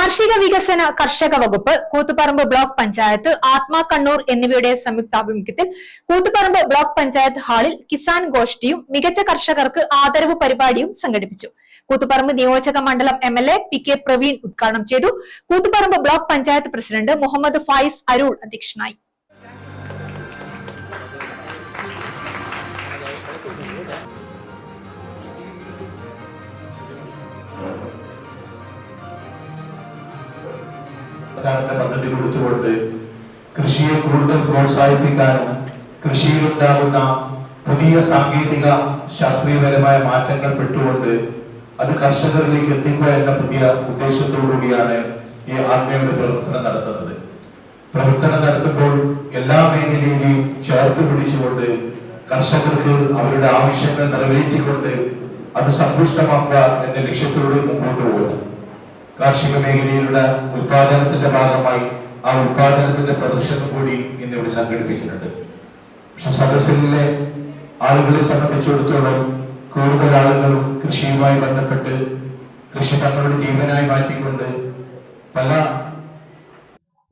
കാർഷിക വികസന കർഷക വകുപ്പ്, കൂത്തുപറമ്പ് ബ്ലോക്ക് പഞ്ചായത്ത്, ആത്മാ കണ്ണൂർ എന്നിവയുടെ സംയുക്താഭിമുഖ്യത്തിൽ കൂത്തുപറമ്പ് ബ്ലോക്ക് പഞ്ചായത്ത് ഹാളിൽ കിസാൻ ഗോഷ്ഠിയും മികച്ച കർഷകർക്ക് ആദരവ് പരിപാടിയും സംഘടിപ്പിച്ചു. കൂത്തുപറമ്പ് നിയോജക മണ്ഡലം MLA PK പ്രവീൺ ഉദ്ഘാടനം ചെയ്തു. കൂത്തുപറമ്പ് ബ്ലോക്ക് പഞ്ചായത്ത് പ്രസിഡന്റ് മുഹമ്മദ് ഫായിസ് അരൂൾ അധ്യക്ഷനായി. പദ്ധതി കൊടുത്തുകൊണ്ട് കൃഷിയെ കൂടുതൽ പ്രോത്സാഹിപ്പിക്കാനും കൃഷിയിലുണ്ടാകുന്ന പുതിയ സാങ്കേതിക ശാസ്ത്രീയപരമായ മാറ്റങ്ങൾ പെട്ടുകൊണ്ട് അത് കർഷകരിലേക്ക് എത്തിക്കുക എന്ന പുതിയ ഉദ്ദേശത്തോടുകൂടിയാണ് ഈ ആത്മയുടെ പ്രവർത്തനം നടത്തുന്നത്. പ്രവർത്തനം നടത്തുമ്പോൾ എല്ലാ മേഖലയിലെയും ചേർത്ത് പിടിച്ചുകൊണ്ട് കർഷകർക്ക് അവരുടെ ആവശ്യങ്ങൾ നിറവേറ്റിക്കൊണ്ട് അത് സമ്പുഷ്ടമാക്കുക എന്ന ലക്ഷ്യത്തോടെ മുമ്പോട്ട് പോകുന്നു. കാർഷിക മേഖലയിലുള്ള ഉത്പാദനത്തിന്റെ ഭാഗമായി ആ ഉത്പാദനത്തിന്റെ പ്രദർശനം കൂടി ഇന്നിവിടെ സംഘടിപ്പിച്ചിട്ടുണ്ട്. പക്ഷെ സദസ്സിലെ ആളുകളെ സംബന്ധിച്ചിടത്തോളം കൂടുതൽ ആളുകളും കൃഷിയുമായി ബന്ധപ്പെട്ട് കൃഷി തങ്ങളുടെ ജീവനായി മാറ്റിക്കൊണ്ട് പല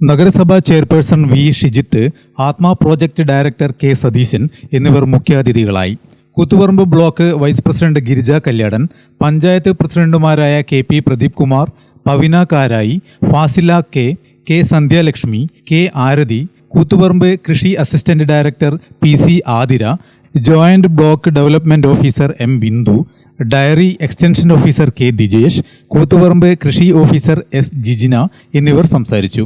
നഗരസഭാ ചെയർപേഴ്സൺ വി ഷിജിത്ത്, ആത്മാ പ്രോജക്ട് ഡയറക്ടർ കെ സതീശൻ എന്നിവർ മുഖ്യാതിഥികളായി. Koothuparamba block vice president Girija Kalyadan, panchayat പ്രസിഡന്റുമാരായ KP Pradeep Kumar, Pavina Karayi, Fasila K Sandhyalakshmi, K Arathi, Koothuparamba കൃഷി assistant director PC Athira, joint block development officer M Bindu, dairy extension officer K Dijesh, Koothuparamba കൃഷി ഓഫീസർ S ജിജിന എന്നിവർ സംസാരിച്ചു.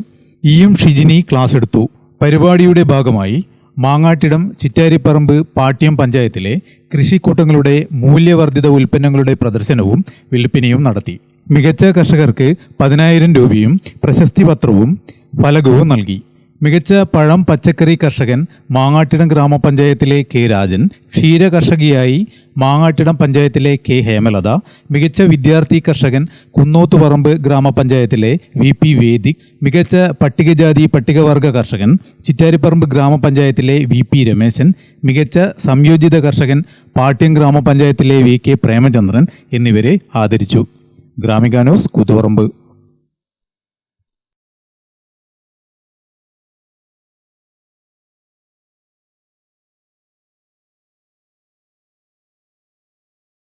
ഷിജിനി ക്ലാസ് എടുത്തു. പരിപാടിയുടെ ഭാഗമായി മാങ്ങാട്ടിടം, ചിറ്റാരിപ്പറമ്പ്, പാട്യം പഞ്ചായത്തിലെ കൃഷിക്കൂട്ടങ്ങളുടെ മൂല്യവർദ്ധിത ഉൽപ്പന്നങ്ങളുടെ പ്രദർശനവും വിൽപ്പനയും നടത്തി. മികച്ച കർഷകർക്ക് 10,000 രൂപയും പ്രശസ്തി പത്രവും ഫലകവും നൽകി. മികച്ച പഴം പച്ചക്കറി കർഷകൻ മാങ്ങാട്ടിടം ഗ്രാമപഞ്ചായത്തിലെ K രാജൻ, ക്ഷീര കർഷകിയായി മാങ്ങാട്ടിടം പഞ്ചായത്തിലെ K ഹേമലത, മികച്ച വിദ്യാർത്ഥി കർഷകൻ കുന്നോത്തുപറമ്പ് ഗ്രാമപഞ്ചായത്തിലെ VP വേദിക്, മികച്ച പട്ടികജാതി പട്ടികവർഗ കർഷകൻ ചിറ്റാരിപ്പറമ്പ് ഗ്രാമപഞ്ചായത്തിലെ VP രമേശൻ, മികച്ച സംയോജിത കർഷകൻ പാട്യം ഗ്രാമപഞ്ചായത്തിലെ VK പ്രേമചന്ദ്രൻ എന്നിവരെ ആദരിച്ചു. ഗ്രാമിക ന്യൂസ്, കൂത്തുപറമ്പ്.